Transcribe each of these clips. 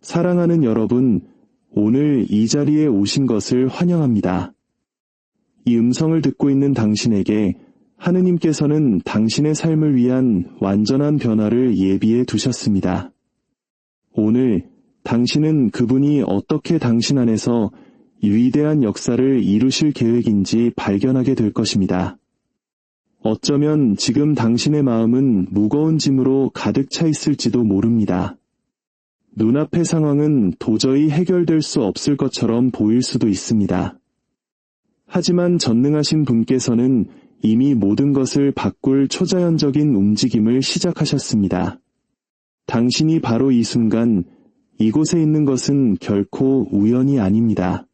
사랑하는 여러분, 오늘 이 자리에 오신 것을 환영합니다. 이 음성을 듣고 있는 당신에게 하느님께서는 당신의 삶을 위한 완전한 변화를 예비해 두셨습니다. 오늘 당신은 그분이 어떻게 당신 안에서 위대한 역사를 이루실 계획인지 발견하게 될 것입니다. 어쩌면 지금 당신의 마음은 무거운 짐으로 가득 차 있을지도 모릅니다. 눈앞의 상황은 도저히 해결될 수 없을 것처럼 보일 수도 있습니다. 하지만 전능하신 분께서는 이미 모든 것을 바꿀 초자연적인 움직임을 시작하셨습니다. 당신이 바로 이 순간 이곳에 있는 것은 결코 우연이 아닙니다.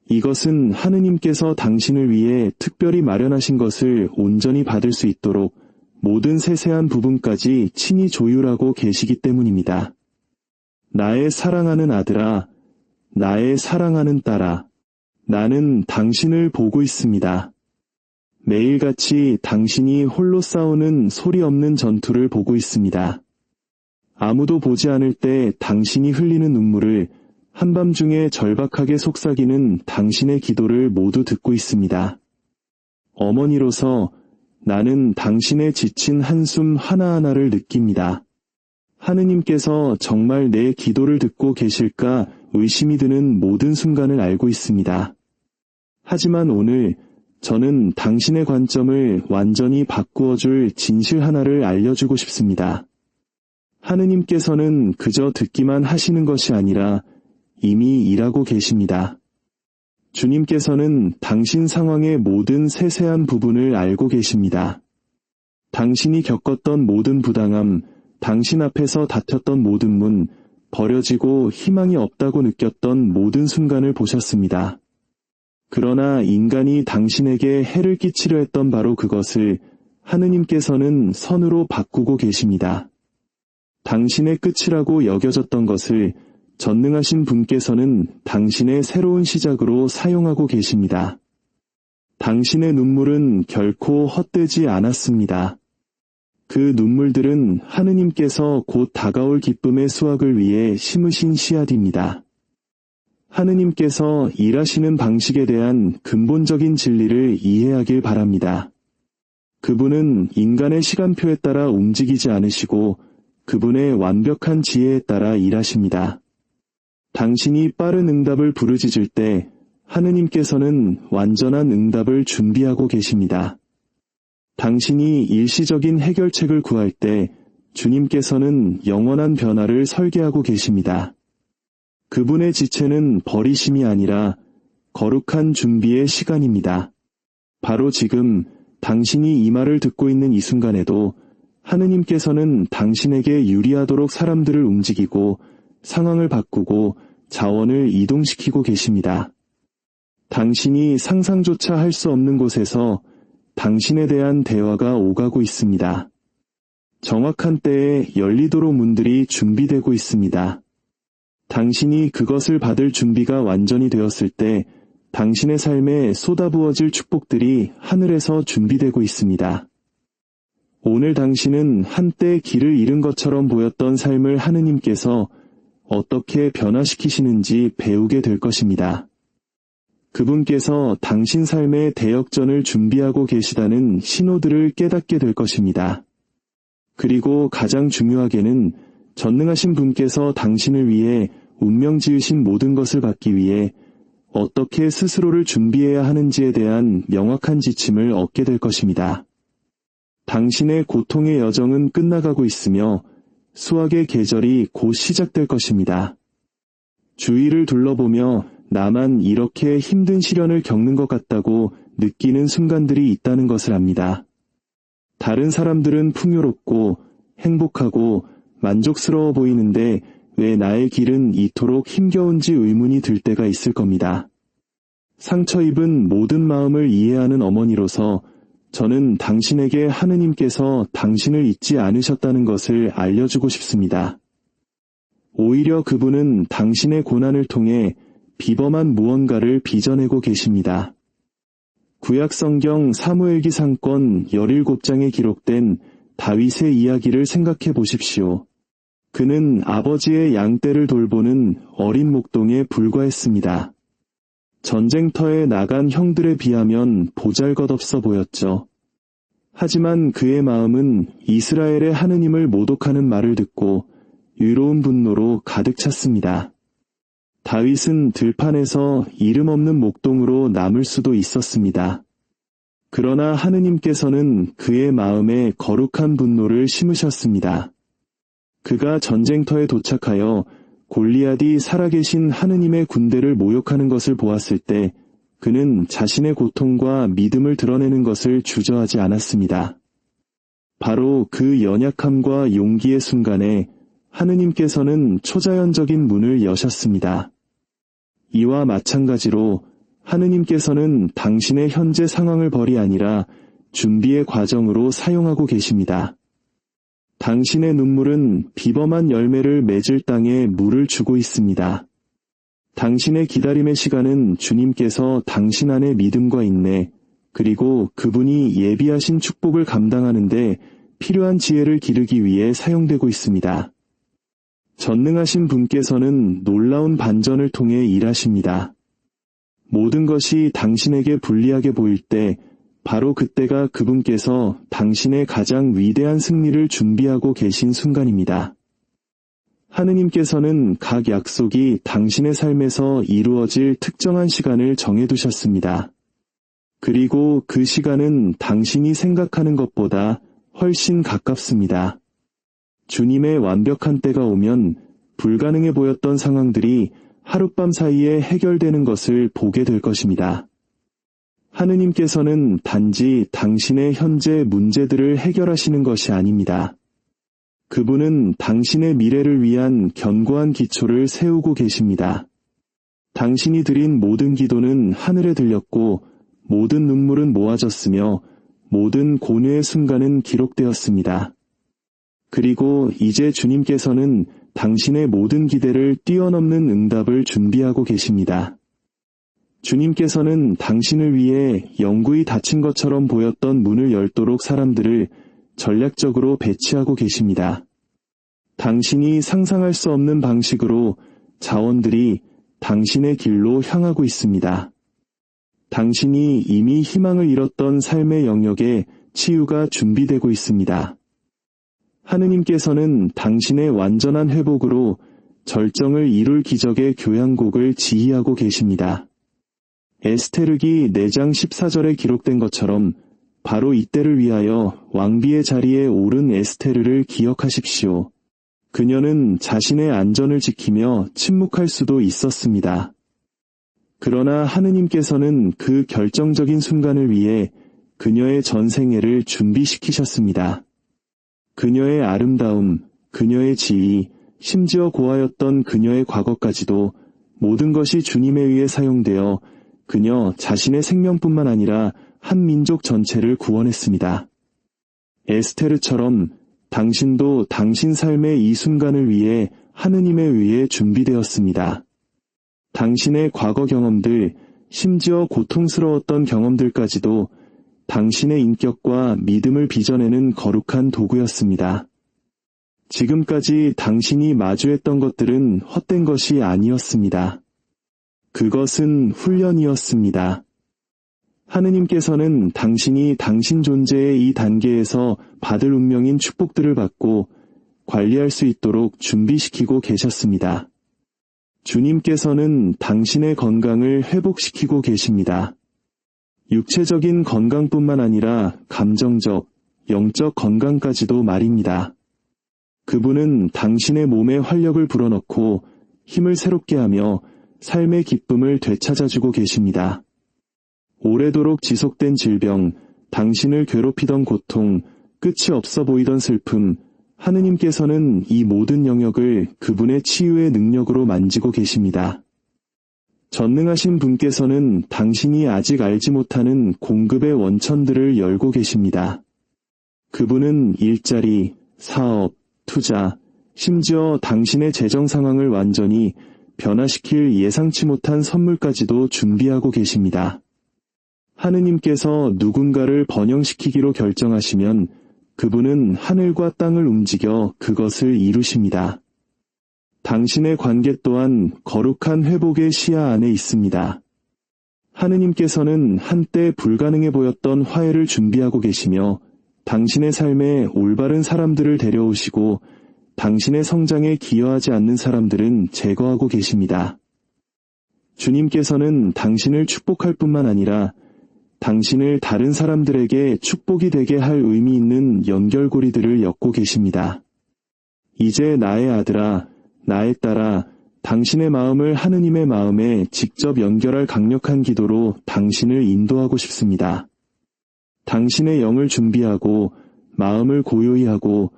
이것은 하느님께서 당신을 위해 특별히 마련하신 것을 온전히 받을 수 있도록 모든 세세한 부분까지 친히 조율하고 계시기 때문입니다. 나의 사랑하는 아들아, 나의 사랑하는 딸아, 나는 당신을 보고 있습니다. 매일같이 당신이 홀로 싸우는 소리 없는 전투를 보고 있습니다. 아무도 보지 않을 때 당신이 흘리는 눈물을 한밤중에 절박하게 속삭이는 당신의 기도를 모두 듣고 있습니다. 어머니로서 나는 당신의 지친 한숨 하나하나를 느낍니다. 하느님께서 정말 내 기도를 듣고 계실까 의심이 드는 모든 순간을 알고 있습니다. 하지만 오늘 저는 당신의 관점을 완전히 바꾸어줄 진실 하나를 알려주고 싶습니다. 하느님께서는 그저 듣기만 하시는 것이 아니라 이미 일하고 계십니다. 주님께서는 당신 상황의 모든 세세한 부분을 알고 계십니다. 당신이 겪었던 모든 부당함, 당신 앞에서 닫혔던 모든 문, 버려지고 희망이 없다고 느꼈던 모든 순간을 보셨습니다. 그러나 인간이 당신에게 해를 끼치려 했던 바로 그것을 하느님께서는 선으로 바꾸고 계십니다. 당신의 끝이라고 여겨졌던 것을 전능하신 분께서는 당신의 새로운 시작으로 사용하고 계십니다. 당신의 눈물은 결코 헛되지 않았습니다. 그 눈물들은 하느님께서 곧 다가올 기쁨의 수확을 위해 심으신 씨앗입니다. 하느님께서 일하시는 방식에 대한 근본적인 진리를 이해하길 바랍니다. 그분은 인간의 시간표에 따라 움직이지 않으시고 그분의 완벽한 지혜에 따라 일하십니다. 당신이 빠른 응답을 부르짖을 때 하느님께서는 완전한 응답을 준비하고 계십니다. 당신이 일시적인 해결책을 구할 때 주님께서는 영원한 변화를 설계하고 계십니다. 그분의 지체는 버리심이 아니라 거룩한 준비의 시간입니다. 바로 지금 당신이 이 말을 듣고 있는 이 순간에도 하느님께서는 당신에게 유리하도록 사람들을 움직이고 상황을 바꾸고 자원을 이동시키고 계십니다. 당신이 상상조차 할 수 없는 곳에서 당신에 대한 대화가 오가고 있습니다. 정확한 때에 열리도록 문들이 준비되고 있습니다. 당신이 그것을 받을 준비가 완전히 되었을 때 당신의 삶에 쏟아부어질 축복들이 하늘에서 준비되고 있습니다. 오늘 당신은 한때 길을 잃은 것처럼 보였던 삶을 하느님께서 어떻게 변화시키시는지 배우게 될 것입니다. 그분께서 당신 삶의 대역전을 준비하고 계시다는 신호들을 깨닫게 될 것입니다. 그리고 가장 중요하게는 전능하신 분께서 당신을 위해 운명 지으신 모든 것을 받기 위해 어떻게 스스로를 준비해야 하는지에 대한 명확한 지침을 얻게 될 것입니다. 당신의 고통의 여정은 끝나가고 있으며 수확의 계절이 곧 시작될 것입니다. 주위를 둘러보며 나만 이렇게 힘든 시련을 겪는 것 같다고 느끼는 순간들이 있다는 것을 압니다. 다른 사람들은 풍요롭고 행복하고 만족스러워 보이는데 왜 나의 길은 이토록 힘겨운지 의문이 들 때가 있을 겁니다. 상처 입은 모든 마음을 이해하는 어머니로서 저는 당신에게 하느님께서 당신을 잊지 않으셨다는 것을 알려주고 싶습니다. 오히려 그분은 당신의 고난을 통해 비범한 무언가를 빚어내고 계십니다. 구약성경 사무엘기 상권 17장에 기록된 다윗의 이야기를 생각해 보십시오. 그는 아버지의 양떼를 돌보는 어린 목동에 불과했습니다. 전쟁터에 나간 형들에 비하면 보잘것없어 보였죠. 하지만 그의 마음은 이스라엘의 하느님을 모독하는 말을 듣고 유로운 분노로 가득 찼습니다. 다윗은 들판에서 이름 없는 목동으로 남을 수도 있었습니다. 그러나 하느님께서는 그의 마음에 거룩한 분노를 심으셨습니다. 그가 전쟁터에 도착하여 골리앗이 살아계신 하느님의 군대를 모욕하는 것을 보았을 때 그는 자신의 고통과 믿음을 드러내는 것을 주저하지 않았습니다. 바로 그 연약함과 용기의 순간에 하느님께서는 초자연적인 문을 여셨습니다. 이와 마찬가지로 하느님께서는 당신의 현재 상황을 벌이 아니라 준비의 과정으로 사용하고 계십니다. 당신의 눈물은 비범한 열매를 맺을 땅에 물을 주고 있습니다. 당신의 기다림의 시간은 주님께서 당신 안에 믿음과 인내, 그리고 그분이 예비하신 축복을 감당하는데 필요한 지혜를 기르기 위해 사용되고 있습니다. 전능하신 분께서는 놀라운 반전을 통해 일하십니다. 모든 것이 당신에게 불리하게 보일 때 바로 그때가 그분께서 당신의 가장 위대한 승리를 준비하고 계신 순간입니다. 하느님께서는 각 약속이 당신의 삶에서 이루어질 특정한 시간을 정해두셨습니다. 그리고 그 시간은 당신이 생각하는 것보다 훨씬 가깝습니다. 주님의 완벽한 때가 오면 불가능해 보였던 상황들이 하룻밤 사이에 해결되는 것을 보게 될 것입니다. 하느님께서는 단지 당신의 현재 문제들을 해결하시는 것이 아닙니다. 그분은 당신의 미래를 위한 견고한 기초를 세우고 계십니다. 당신이 드린 모든 기도는 하늘에 들렸고 모든 눈물은 모아졌으며 모든 고뇌의 순간은 기록되었습니다. 그리고 이제 주님께서는 당신의 모든 기대를 뛰어넘는 응답을 준비하고 계십니다. 주님께서는 당신을 위해 영구히 닫힌 것처럼 보였던 문을 열도록 사람들을 전략적으로 배치하고 계십니다. 당신이 상상할 수 없는 방식으로 자원들이 당신의 길로 향하고 있습니다. 당신이 이미 희망을 잃었던 삶의 영역에 치유가 준비되고 있습니다. 하느님께서는 당신의 완전한 회복으로 절정을 이룰 기적의 교향곡을 지휘하고 계십니다. 에스테르기 4장 14절에 기록된 것처럼 바로 이때를 위하여 왕비의 자리에 오른 에스테르를 기억하십시오. 그녀는 자신의 안전을 지키며 침묵할 수도 있었습니다. 그러나 하느님께서는 그 결정적인 순간을 위해 그녀의 전생애를 준비시키셨습니다. 그녀의 아름다움, 그녀의 지위, 심지어 고하였던 그녀의 과거까지도 모든 것이 주님에 의해 사용되어 그녀 자신의 생명뿐만 아니라 한 민족 전체를 구원했습니다. 에스테르처럼 당신도 당신 삶의 이 순간을 위해 하느님에 의해 준비되었습니다. 당신의 과거 경험들, 심지어 고통스러웠던 경험들까지도 당신의 인격과 믿음을 빚어내는 거룩한 도구였습니다. 지금까지 당신이 마주했던 것들은 헛된 것이 아니었습니다. 그것은 훈련이었습니다. 하느님께서는 당신이 당신 존재의 이 단계에서 받을 운명인 축복들을 받고 관리할 수 있도록 준비시키고 계셨습니다. 주님께서는 당신의 건강을 회복시키고 계십니다. 육체적인 건강뿐만 아니라 감정적, 영적 건강까지도 말입니다. 그분은 당신의 몸에 활력을 불어넣고 힘을 새롭게 하며 삶의 기쁨을 되찾아주고 계십니다. 오래도록 지속된 질병, 당신을 괴롭히던 고통, 끝이 없어 보이던 슬픔, 하느님께서는 이 모든 영역을 그분의 치유의 능력으로 만지고 계십니다. 전능하신 분께서는 당신이 아직 알지 못하는 공급의 원천들을 열고 계십니다. 그분은 일자리, 사업, 투자, 심지어 당신의 재정 상황을 완전히 변화시킬 예상치 못한 선물까지도 준비하고 계십니다. 하느님께서 누군가를 번영시키기로 결정하시면 그분은 하늘과 땅을 움직여 그것을 이루십니다. 당신의 관계 또한 거룩한 회복의 시야 안에 있습니다. 하느님께서는 한때 불가능해 보였던 화해를 준비하고 계시며 당신의 삶에 올바른 사람들을 데려오시고 당신의 성장에 기여하지 않는 사람들은 제거하고 계십니다. 주님께서는 당신을 축복할 뿐만 아니라 당신을 다른 사람들에게 축복이 되게 할 의미 있는 연결고리들을 엮고 계십니다. 이제 나의 아들아, 나의 딸아, 당신의 마음을 하느님의 마음에 직접 연결할 강력한 기도로 당신을 인도하고 싶습니다. 당신의 영을 준비하고 마음을 고요히 하고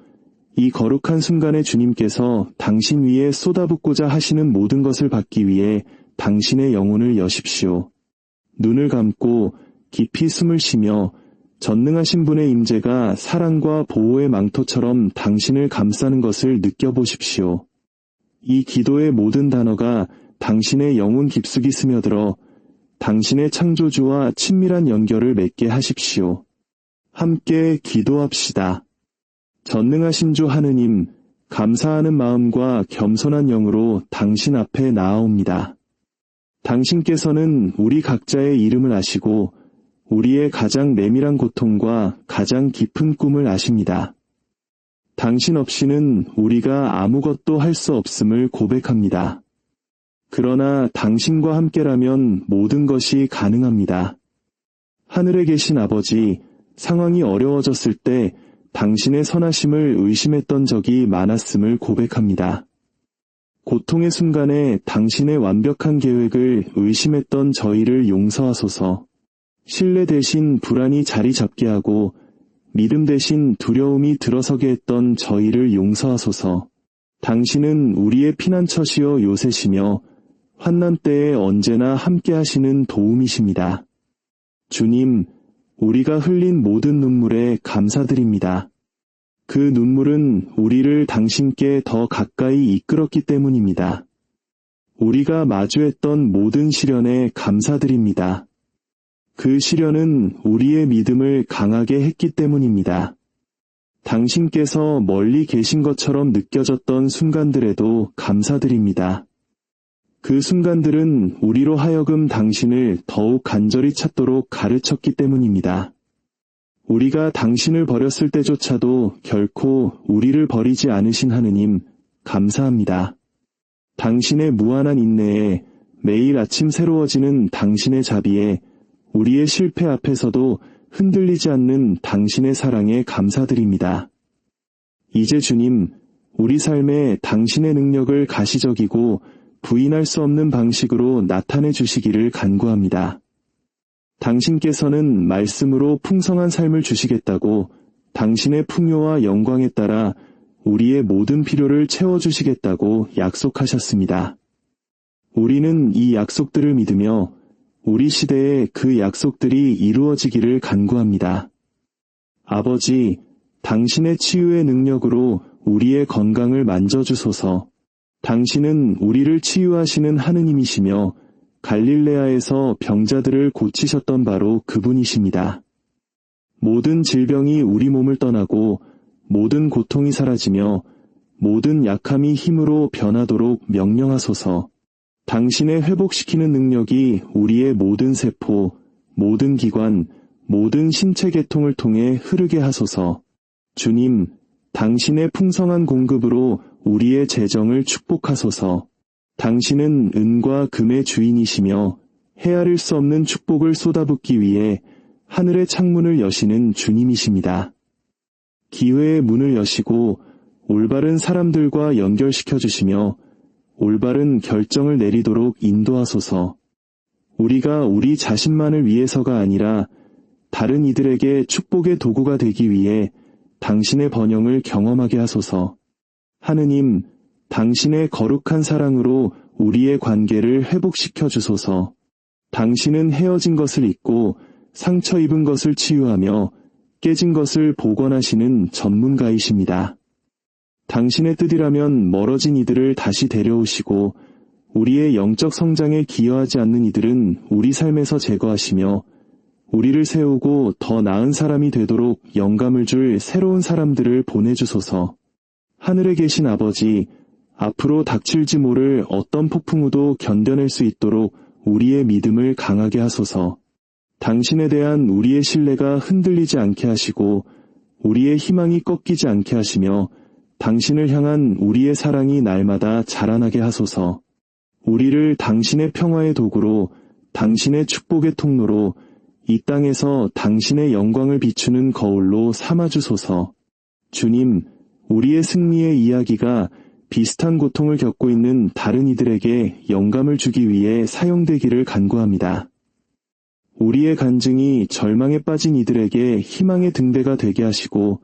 이 거룩한 순간에 주님께서 당신 위에 쏟아붓고자 하시는 모든 것을 받기 위해 당신의 영혼을 여십시오. 눈을 감고 깊이 숨을 쉬며 전능하신 분의 임재가 사랑과 보호의 망토처럼 당신을 감싸는 것을 느껴보십시오. 이 기도의 모든 단어가 당신의 영혼 깊숙이 스며들어 당신의 창조주와 친밀한 연결을 맺게 하십시오. 함께 기도합시다. 전능하신 주 하느님, 감사하는 마음과 겸손한 영으로 당신 앞에 나아옵니다. 당신께서는 우리 각자의 이름을 아시고 우리의 가장 내밀한 고통과 가장 깊은 꿈을 아십니다. 당신 없이는 우리가 아무것도 할 수 없음을 고백합니다. 그러나 당신과 함께라면 모든 것이 가능합니다. 하늘에 계신 아버지, 상황이 어려워졌을 때 당신의 선하심을 의심했던 적이 많았음을 고백합니다. 고통의 순간에 당신의 완벽한 계획을 의심했던 저희를 용서하소서. 신뢰 대신 불안이 자리 잡게 하고 믿음 대신 두려움이 들어서게 했던 저희를 용서하소서. 당신은 우리의 피난처시요 요새시며 환난 때에 언제나 함께 하시는 도움이십니다. 주님, 우리가 흘린 모든 눈물에 감사드립니다. 그 눈물은 우리를 당신께 더 가까이 이끌었기 때문입니다. 우리가 마주했던 모든 시련에 감사드립니다. 그 시련은 우리의 믿음을 강하게 했기 때문입니다. 당신께서 멀리 계신 것처럼 느껴졌던 순간들에도 감사드립니다. 그 순간들은 우리로 하여금 당신을 더욱 간절히 찾도록 가르쳤기 때문입니다. 우리가 당신을 버렸을 때조차도 결코 우리를 버리지 않으신 하느님, 감사합니다. 당신의 무한한 인내에 매일 아침 새로워지는 당신의 자비에 우리의 실패 앞에서도 흔들리지 않는 당신의 사랑에 감사드립니다. 이제 주님, 우리 삶에 당신의 능력을 가시적이고 부인할 수 없는 방식으로 나타내 주시기를 간구합니다. 당신께서는 말씀으로 풍성한 삶을 주시겠다고 당신의 풍요와 영광에 따라 우리의 모든 필요를 채워주시겠다고 약속하셨습니다. 우리는 이 약속들을 믿으며 우리 시대에 그 약속들이 이루어지기를 간구합니다. 아버지, 당신의 치유의 능력으로 우리의 건강을 만져주소서. 당신은 우리를 치유하시는 하느님이시며 갈릴레아에서 병자들을 고치셨던 바로 그분이십니다. 모든 질병이 우리 몸을 떠나고 모든 고통이 사라지며 모든 약함이 힘으로 변하도록 명령하소서. 당신의 회복시키는 능력이 우리의 모든 세포, 모든 기관, 모든 신체 계통을 통해 흐르게 하소서. 주님, 당신의 풍성한 공급으로 우리의 재정을 축복하소서. 당신은 은과 금의 주인이시며 헤아릴 수 없는 축복을 쏟아붓기 위해 하늘의 창문을 여시는 주님이십니다. 기회의 문을 여시고 올바른 사람들과 연결시켜 주시며 올바른 결정을 내리도록 인도하소서. 우리가 우리 자신만을 위해서가 아니라 다른 이들에게 축복의 도구가 되기 위해 당신의 번영을 경험하게 하소서. 하느님, 당신의 거룩한 사랑으로 우리의 관계를 회복시켜 주소서. 당신은 헤어진 것을 잇고 상처 입은 것을 치유하며 깨진 것을 복원하시는 전문가이십니다. 당신의 뜻이라면 멀어진 이들을 다시 데려오시고 우리의 영적 성장에 기여하지 않는 이들은 우리 삶에서 제거하시며 우리를 세우고 더 나은 사람이 되도록 영감을 줄 새로운 사람들을 보내주소서. 하늘에 계신 아버지, 앞으로 닥칠지 모를 어떤 폭풍우도 견뎌낼 수 있도록 우리의 믿음을 강하게 하소서. 당신에 대한 우리의 신뢰가 흔들리지 않게 하시고 우리의 희망이 꺾이지 않게 하시며 당신을 향한 우리의 사랑이 날마다 자라나게 하소서. 우리를 당신의 평화의 도구로, 당신의 축복의 통로로, 이 땅에서 당신의 영광을 비추는 거울로 삼아주소서. 주님, 우리의 승리의 이야기가 비슷한 고통을 겪고 있는 다른 이들에게 영감을 주기 위해 사용되기를 간구합니다. 우리의 간증이 절망에 빠진 이들에게 희망의 등대가 되게 하시고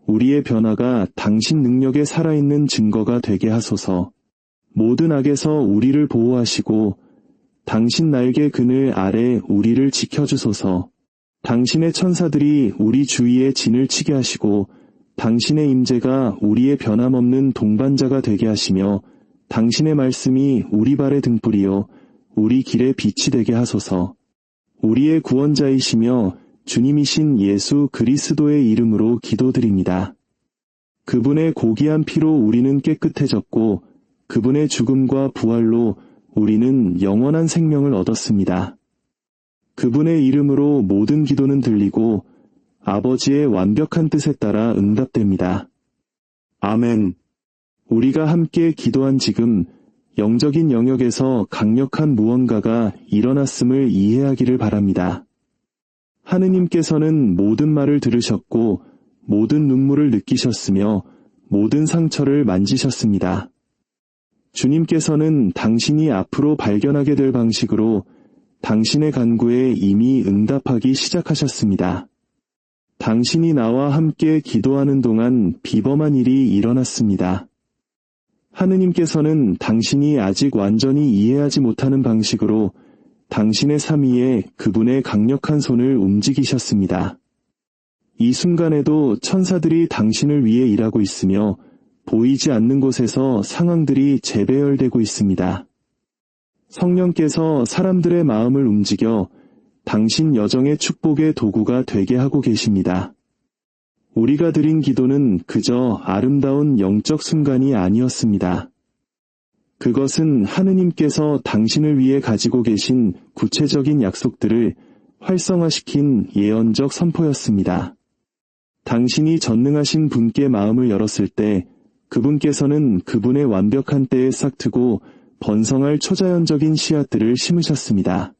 우리의 변화가 당신 능력에 살아있는 증거가 되게 하소서. 모든 악에서 우리를 보호하시고 당신 날개 그늘 아래 우리를 지켜주소서. 당신의 천사들이 우리 주위에 진을 치게 하시고 당신의 임재가 우리의 변함없는 동반자가 되게 하시며 당신의 말씀이 우리 발의 등불이요 우리 길의 빛이 되게 하소서. 우리의 구원자이시며 주님이신 예수 그리스도의 이름으로 기도드립니다. 그분의 고귀한 피로 우리는 깨끗해졌고 그분의 죽음과 부활로 우리는 영원한 생명을 얻었습니다. 그분의 이름으로 모든 기도는 들리고 아버지의 완벽한 뜻에 따라 응답됩니다. 아멘. 우리가 함께 기도한 지금 영적인 영역에서 강력한 무언가가 일어났음을 이해하기를 바랍니다. 하느님께서는 모든 말을 들으셨고 모든 눈물을 느끼셨으며 모든 상처를 만지셨습니다. 주님께서는 당신이 앞으로 발견하게 될 방식으로 당신의 간구에 이미 응답하기 시작하셨습니다. 당신이 나와 함께 기도하는 동안 비범한 일이 일어났습니다. 하느님께서는 당신이 아직 완전히 이해하지 못하는 방식으로 당신의 삶 위에 그분의 강력한 손을 움직이셨습니다. 이 순간에도 천사들이 당신을 위해 일하고 있으며 보이지 않는 곳에서 상황들이 재배열되고 있습니다. 성령께서 사람들의 마음을 움직여 당신 여정의 축복의 도구가 되게 하고 계십니다. 우리가 드린 기도는 그저 아름다운 영적 순간이 아니었습니다. 그것은 하느님께서 당신을 위해 가지고 계신 구체적인 약속들을 활성화시킨 예언적 선포였습니다. 당신이 전능하신 분께 마음을 열었을 때 그분께서는 그분의 완벽한 때에 싹트고 번성할 초자연적인 씨앗들을 심으셨습니다.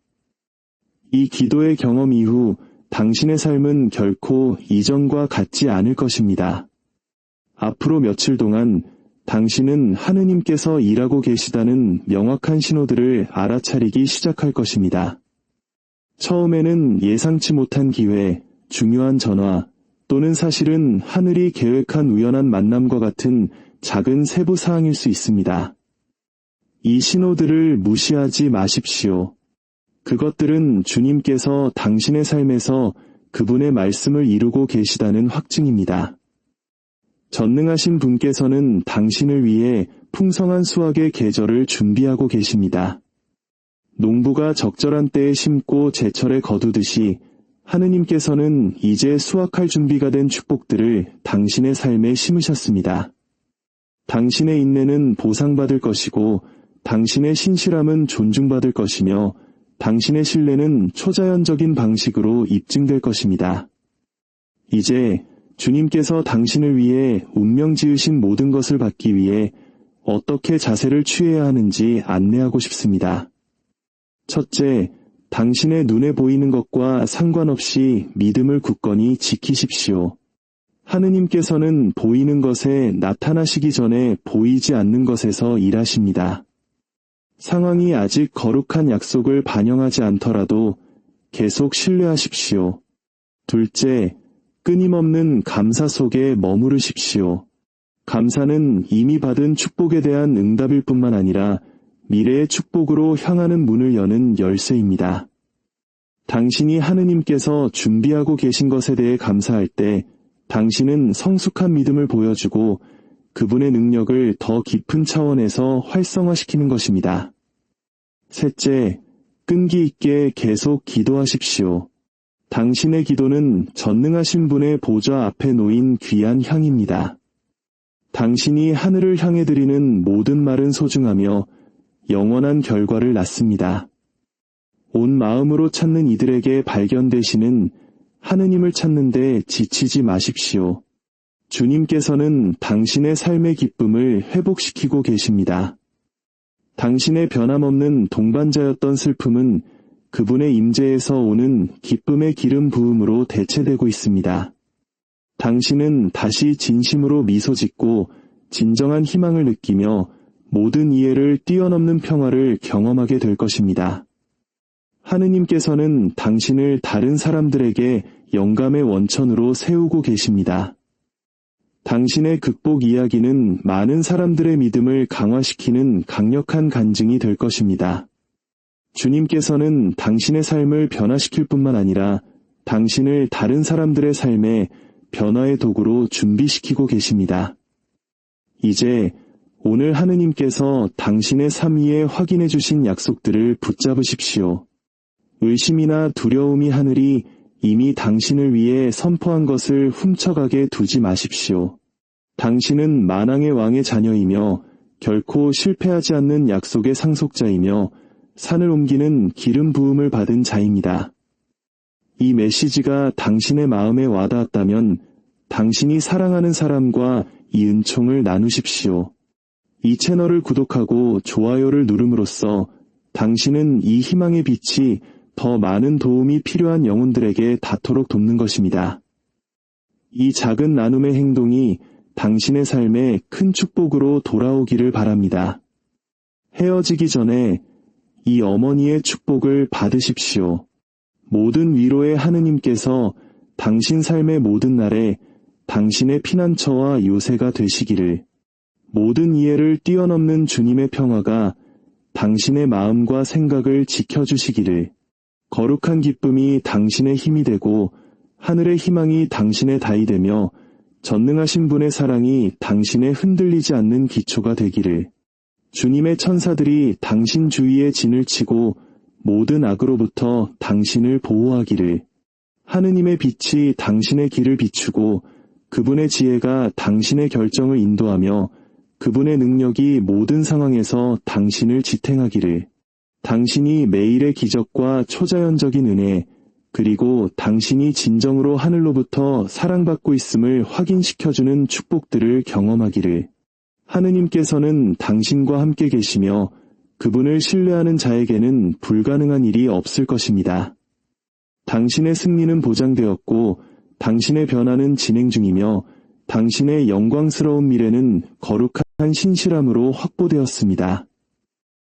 이 기도의 경험 이후 당신의 삶은 결코 이전과 같지 않을 것입니다. 앞으로 며칠 동안 당신은 하느님께서 일하고 계시다는 명확한 신호들을 알아차리기 시작할 것입니다. 처음에는 예상치 못한 기회, 중요한 전화, 또는 사실은 하늘이 계획한 우연한 만남과 같은 작은 세부 사항일 수 있습니다. 이 신호들을 무시하지 마십시오. 그것들은 주님께서 당신의 삶에서 그분의 말씀을 이루고 계시다는 확증입니다. 전능하신 분께서는 당신을 위해 풍성한 수확의 계절을 준비하고 계십니다. 농부가 적절한 때에 심고 제철에 거두듯이 하느님께서는 이제 수확할 준비가 된 축복들을 당신의 삶에 심으셨습니다. 당신의 인내는 보상받을 것이고 당신의 신실함은 존중받을 것이며 당신의 신뢰는 초자연적인 방식으로 입증될 것입니다. 이제 주님께서 당신을 위해 운명 지으신 모든 것을 받기 위해 어떻게 자세를 취해야 하는지 안내하고 싶습니다. 첫째, 당신의 눈에 보이는 것과 상관없이 믿음을 굳건히 지키십시오. 하느님께서는 보이는 것에 나타나시기 전에 보이지 않는 것에서 일하십니다. 상황이 아직 거룩한 약속을 반영하지 않더라도 계속 신뢰하십시오. 둘째, 끊임없는 감사 속에 머무르십시오. 감사는 이미 받은 축복에 대한 응답일 뿐만 아니라 미래의 축복으로 향하는 문을 여는 열쇠입니다. 당신이 하느님께서 준비하고 계신 것에 대해 감사할 때 당신은 성숙한 믿음을 보여주고 그분의 능력을 더 깊은 차원에서 활성화시키는 것입니다. 셋째, 끈기 있게 계속 기도하십시오. 당신의 기도는 전능하신 분의 보좌 앞에 놓인 귀한 향입니다. 당신이 하늘을 향해 드리는 모든 말은 소중하며 영원한 결과를 낳습니다. 온 마음으로 찾는 이들에게 발견되시는 하느님을 찾는데 지치지 마십시오. 주님께서는 당신의 삶의 기쁨을 회복시키고 계십니다. 당신의 변함없는 동반자였던 슬픔은 그분의 임재에서 오는 기쁨의 기름 부음으로 대체되고 있습니다. 당신은 다시 진심으로 미소 짓고 진정한 희망을 느끼며 모든 이해를 뛰어넘는 평화를 경험하게 될 것입니다. 하느님께서는 당신을 다른 사람들에게 영감의 원천으로 세우고 계십니다. 당신의 극복 이야기는 많은 사람들의 믿음을 강화시키는 강력한 간증이 될 것입니다. 주님께서는 당신의 삶을 변화시킬 뿐만 아니라 당신을 다른 사람들의 삶에 변화의 도구로 준비시키고 계십니다. 이제 오늘 하느님께서 당신의 삶 위에 확인해 주신 약속들을 붙잡으십시오. 의심이나 두려움이 하늘이 이미 당신을 위해 선포한 것을 훔쳐가게 두지 마십시오. 당신은 만왕의 왕의 자녀이며 결코 실패하지 않는 약속의 상속자이며 산을 옮기는 기름 부음을 받은 자입니다. 이 메시지가 당신의 마음에 와닿았다면 당신이 사랑하는 사람과 이 은총을 나누십시오. 이 채널을 구독하고 좋아요를 누름으로써 당신은 이 희망의 빛이 더 많은 도움이 필요한 영혼들에게 닿도록 돕는 것입니다. 이 작은 나눔의 행동이 당신의 삶에 큰 축복으로 돌아오기를 바랍니다. 헤어지기 전에 이 어머니의 축복을 받으십시오. 모든 위로의 하느님께서 당신 삶의 모든 날에 당신의 피난처와 요새가 되시기를, 모든 이해를 뛰어넘는 주님의 평화가 당신의 마음과 생각을 지켜주시기를, 거룩한 기쁨이 당신의 힘이 되고 하늘의 희망이 당신의 다이 되며 전능하신 분의 사랑이 당신의 흔들리지 않는 기초가 되기를, 주님의 천사들이 당신 주위에 진을 치고 모든 악으로부터 당신을 보호하기를, 하느님의 빛이 당신의 길을 비추고 그분의 지혜가 당신의 결정을 인도하며 그분의 능력이 모든 상황에서 당신을 지탱하기를, 당신이 매일의 기적과 초자연적인 은혜, 그리고 당신이 진정으로 하늘로부터 사랑받고 있음을 확인시켜주는 축복들을 경험하기를, 하느님께서는 당신과 함께 계시며 그분을 신뢰하는 자에게는 불가능한 일이 없을 것입니다. 당신의 승리는 보장되었고 당신의 변화는 진행 중이며 당신의 영광스러운 미래는 거룩한 신실함으로 확보되었습니다.